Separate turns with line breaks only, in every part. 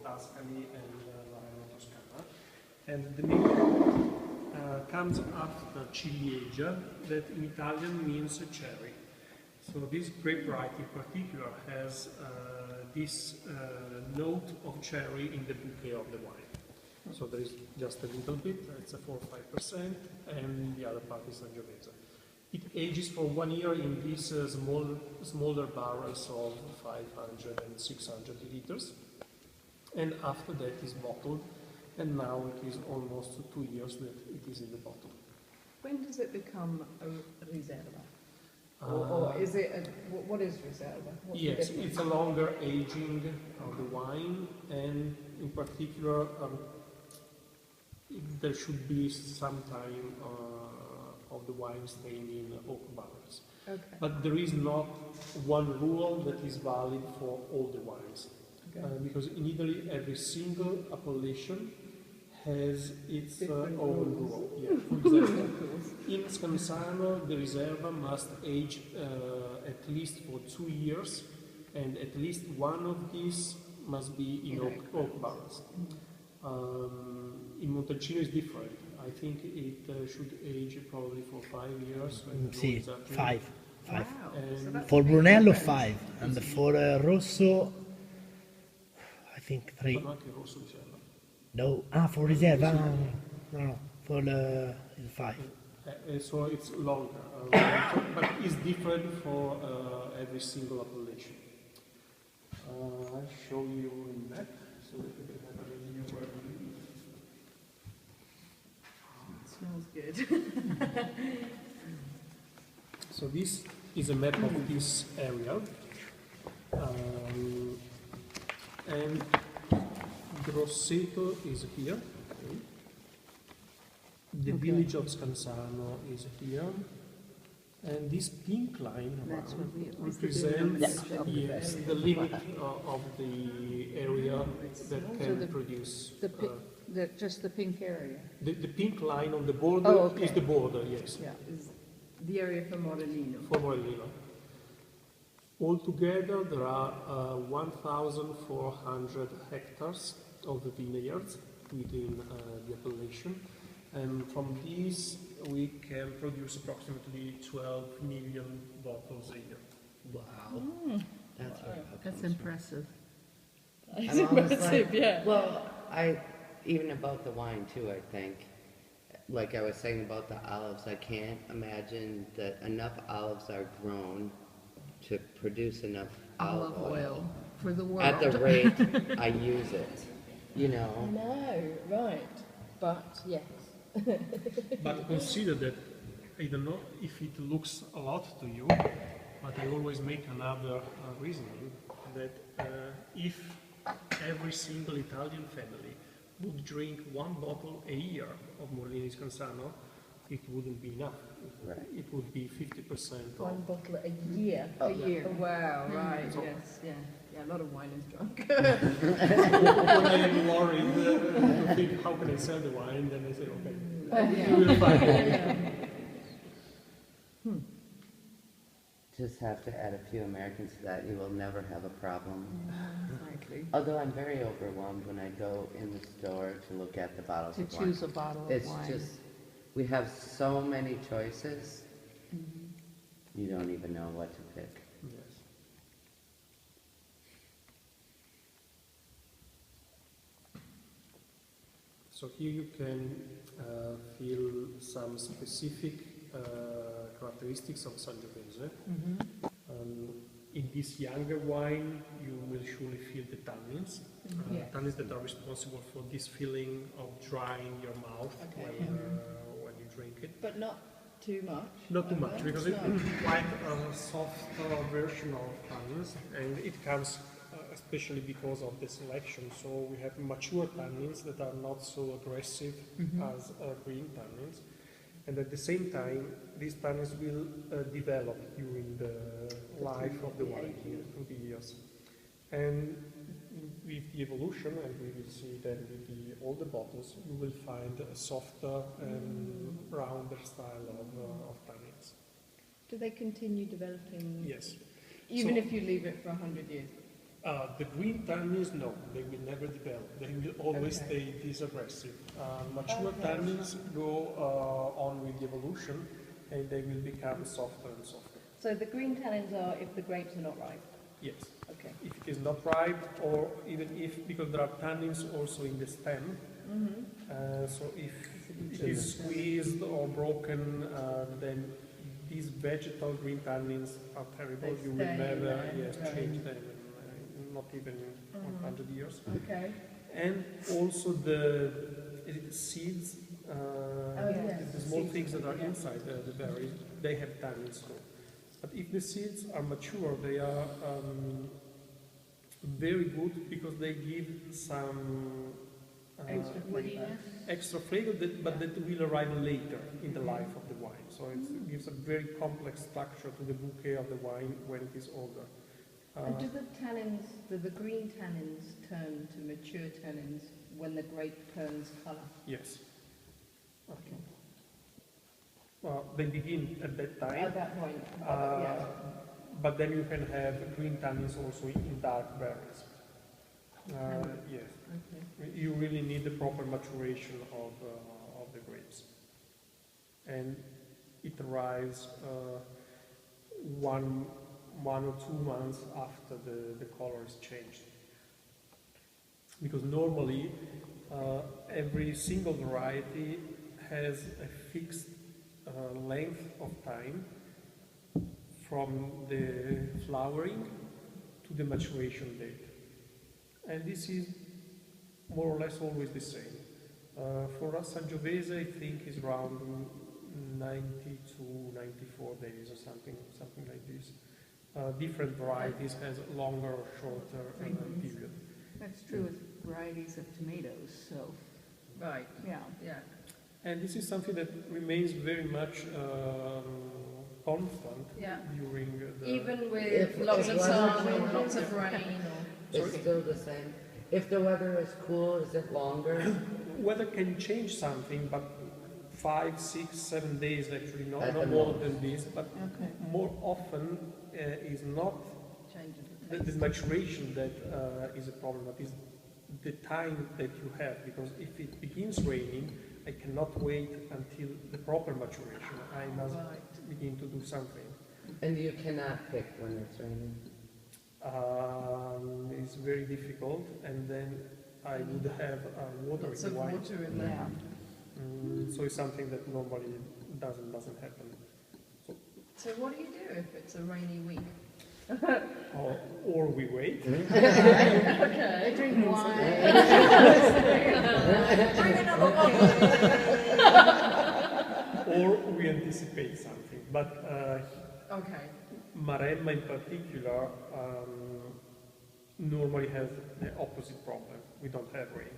Tuscany and Toscana. And the name comes after ciliegia, that in Italian means cherry. So this grape variety in particular has this note of cherry in the bouquet of the wine. So there is just a little bit, it's a 4 or 5%, and the other part is Sangiovese. It ages for 1 year in these smaller barrels of 500 and 600 liters, and after that is bottled, and now it is almost 2 years that it is in the bottle.
When does it become a Riserva? Or is it, what is Riserva? What's
yes, it's a longer aging of the wine, and in particular, there should be some time of the wine staying in oak barrels.
Okay.
But there is not one rule that is valid for all the wines.
Okay.
Because in Italy, every single appellation has its own
rules.
rule. Yeah, for example, in Scansano, the Riserva must age at least for 2 years, and at least one of these must be in oak barrels. In Montalcino is different. I think it should age probably for 5 years.
Sì,
exactly.
5.
Wow. So
For Brunello 5, and for Rosso, I think 3.
Ma anche rosso Riserva.
No, for Riserva, no, for 5.
So it's longer, but it's different for every single appellation. I'll show you in that so that you can have an idea where we live.
It smells good.
So this is a map of this area, and Grosseto is here. The village of Scansano is here, and this pink line represents the limit of the area that can produce.
Just the pink area?
The pink line on the border is the border, yes.
Yeah, is the area for Morellino.
For Morellino. Altogether, there are 1,400 hectares of the vineyards within the appellation, and from these we can produce approximately 12 million bottles a year.
Wow.
That's impressive.
It's impressive, yeah.
Well, even about the wine too, I think. Like I was saying about the olives, I can't imagine that enough olives are grown to produce enough olive oil
for the world.
at the rate I use it, you know.
No, right. But yes.
But consider that, I don't know if it looks a lot to you, but I always make another reasoning that if every single Italian family would drink 1 bottle a year of Morellini Scansano, it wouldn't be enough.
Right.
It would be 50%
One
of...
bottle a year.
A year.
Oh, wow, right, yes, yeah. Yeah, a lot of wine is drunk.
When I am worried to think how can I sell the wine, then I say, okay, we will find it.
Just have to add a few Americans to that, you will never have a problem.
Frankly.
Although I'm very overwhelmed when I go in the store to look at the bottles
To
of wine.
choose a bottle of
It's
wine.
just, we have so many choices, you don't even know what to pick.
Yes. So here you can feel some specific characteristics of Sangiovese. In this younger wine, you will surely feel the tannins,
Yes.
tannins that are responsible for this feeling of drying your mouth when you drink it.
But not too much.
Not too much, because it's quite a soft version of tannins, and it comes especially because of the selection. So we have mature tannins that are not so aggressive as green tannins. And at the same time, these tannins will develop during the life of the wine, through the years. And with the evolution, and we will see then with the older bottles, you will find a softer and rounder style of tannins.
Do they continue developing?
Yes.
Even
So-
if you leave it for 100 years?
The green tannins, no, they will never develop. They will always stay this aggressive. Mature tannins go on with the evolution, and they will become softer and softer.
So the green tannins are if the grapes are not ripe?
Yes.
Okay.
If it is not ripe, or even if, because there are tannins also in the stem, so if it is squeezed or broken, then these vegetal green tannins are terrible.
They
You will
stay
never
there,
change them, not even in 100 years.
Okay.
And also the seeds, the small things that are inside the berries, they have tannins too. But if the seeds are mature, they are very good because they give some extra flavor, but that will arrive later in the life of the wine. So it gives a very complex structure to the bouquet of the wine when it is older.
And do the tannins, the green tannins turn to mature tannins when the grape turns colour?
Yes. Okay. Well, they begin at that time.
At that point,
But then you can have green tannins also in dark berries. Yes.
Okay.
You really need the proper maturation of the grapes. And it arrives one or 2 months after the color is changed. Because normally every single variety has a fixed length of time from the flowering to the maturation date. And this is more or less always the same. For us, Sangiovese, I think, is around 92, 94 days or something like this. Different varieties has longer or shorter period.
That's true with varieties of tomatoes, so,
Right.
yeah.
Yeah.
And this is something that remains very much constant during the...
Even with
If-
lots
if
of
weather
sun or
changes-
lots of rain or...
It's still the same. If the weather is cool, is it longer?
Weather can change something, but 5, 6, 7 days actually,
At
no
the
more
most.
than this. But
Okay.
more often is not
Changes
the maturation that is a problem, but is the time that you have. Because if it begins raining, I cannot wait until the proper maturation. I must begin to do something.
And you cannot pick when it's raining.
It's very difficult, and then I would have water
Lots
in
of
the wine.
water in there.
So it's something that normally doesn't happen.
So what do you do if it's a rainy week?
Or we wait.
Okay.
Drink wine.
Bring another one.
Or we anticipate something. But
Okay.
Maremma in particular normally has the opposite problem. We don't have rain.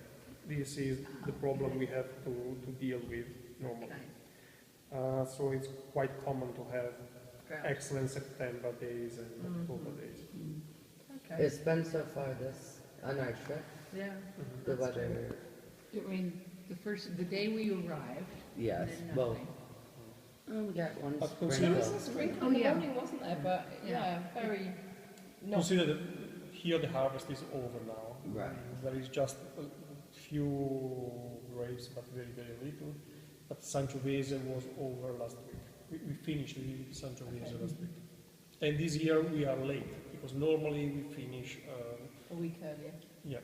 This is the problem we have to deal with normally. So it's quite common to have excellent September days and October days.
Okay.
It's been so far this, on our trip,
Yeah.
the
That's true.
weather,
It rained the day we arrived.
yes,
and then
well,
nothing.
we got one
But
There was
sprinkle.
a sprinkle
Oh,
in the
yeah.
morning, wasn't there? But very not.
Consider that here the harvest is over now.
Right.
There is just a few grapes, but very, very little. But Sangiovese was over last week. We finished the Sangiovese last week. And this year we are late, because normally we finish,
A week earlier.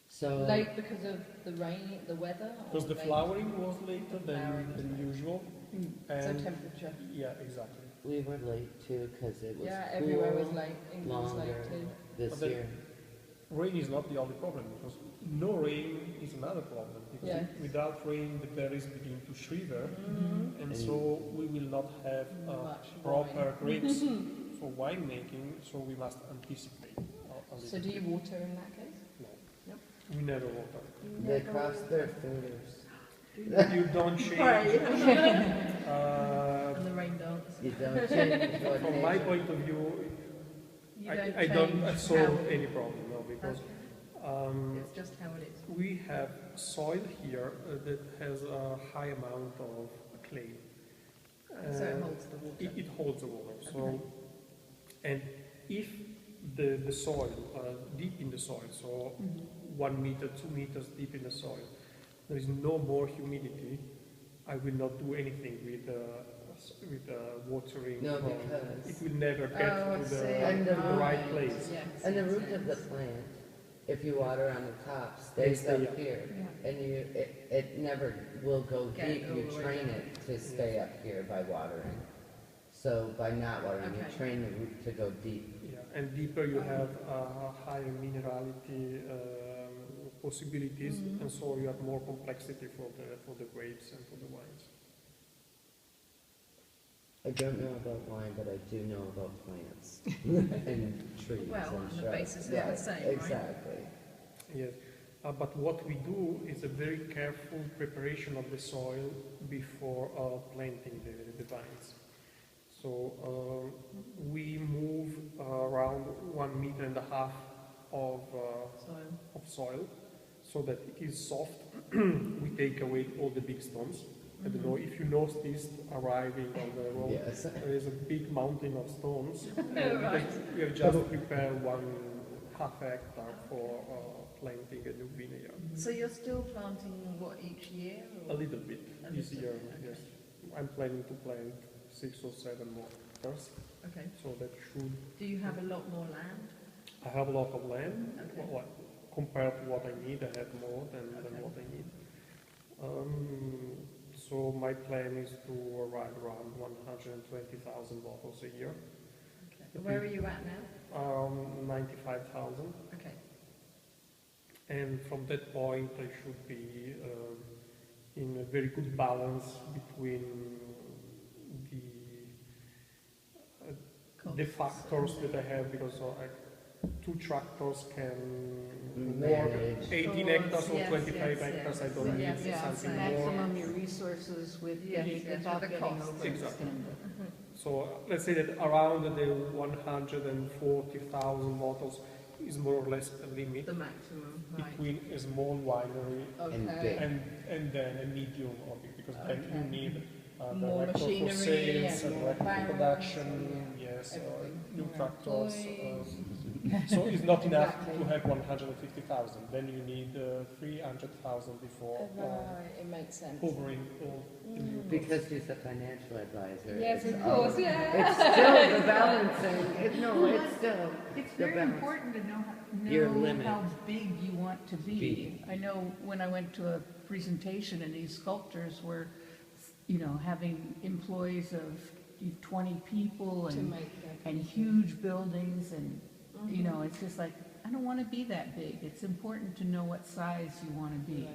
So,
Late because of the rain, the weather? or
because the
late?
flowering was later
Flowering was
than
later.
usual.
So
And
temperature.
yeah, exactly.
we were late too, because it was
Yeah, everywhere was
cool
late. England was late
longer
too.
this
But then-
year.
Rain is not the only problem, because no rain is another problem. Because
Yes.
without rain, the berries begin to shrivel, and so we will not have
Much
proper grapes for winemaking. So we must anticipate a
So
little
do you
bit.
water in that case?
No.
Nope.
We never water.
They crossed their fingers.
You don't change.
And the rain dance?
You don't change what
From my
nature-
point of view,
You
I don't
change
solve
how-
any problem, no, because
It's just how it is.
we have soil here that has a high amount of clay.
So it
Uh,
holds the water.
It holds the water. So, and if the soil, deep in the soil, so 1 meter, 2 meters deep in the soil. There is no more humidity. I will not do anything with watering.
No,
from-
because-
it will never get
Oh, I
to
see.
And the
the right place.
Yes,
And the
yes,
root of the
yes.
plant, if you water on the top, stays
stay
up
up.
here.
Yeah.
And it never will go
Get
deep,
all
you
the way
train
down.
it to stay up here by watering. So by not watering, you
Okay.
train the root to go deep.
Yeah, and deeper you have higher minerality possibilities, and so you have more complexity for the grapes and for the wines.
I don't know about wine, but I do know about plants and trees
Well,
and
and the
shrubs.
bases are the
Yeah,
same, right?
Exactly.
Yes, but what we do is a very careful preparation of the soil before planting the vines. So we move around 1.5 meters of soil so that it is soft. We take away all the big stones. I don't know if you noticed arriving on the road,
Yes.
there is a big mountain of stones.
Right.
We have just prepared 1/2 hectare for planting a new vineyard.
So you're still planting what each year?
A
Or?
little bit
A
this
little
year,
bit, okay.
yes. I'm planning to plant 6 or 7 more hectares,
Okay.
so that should.
Do you have a lot more land?
I have a lot of land.
Okay.
Well, compared to what I need, I have more than
Okay.
what I need. So my plan is to arrive around 120,000 bottles a year.
Okay. Where are you at now?
95,000.
Okay.
And from that point, I should be in a very good balance between the factors that I have, because 2 tractors can work
Manage.
18
Stores,
hectares or
yes,
25
yes,
hectares.
yes.
I don't
Yes,
need
yes,
something
yes.
more.
Maximum your resources with,
Yes, yes,
without
with the
getting
costs.
overextended.
So let's say that around the 140,000 bottles is more or less a limit
The maximum, right.
between a small winery
And
Okay.
big.
and then a medium of it, because then you
Okay.
need
More
director for
machinery
sales,
and
a
more
director for
barrels,
production,
yeah,
yes,
everything.
new
More
tractors.
employees.
So it's not enough
Exactly.
to have 150,000. Then you need 300,000 before
Right, it makes sense.
covering all the new costs.
Because he's a financial advisor.
Yes,
it's
of
all-
course, yeah.
It's still the balancing. It's still
It's
the
very
balance.
important to
Your
know
limit.
how big you want to be.
Be.
I know when I went to a presentation and these sculptors were, having employees of 20 people
To
and,
make that.
and huge buildings and, it's just like, I don't want to be that big. It's important to know what size you want to be.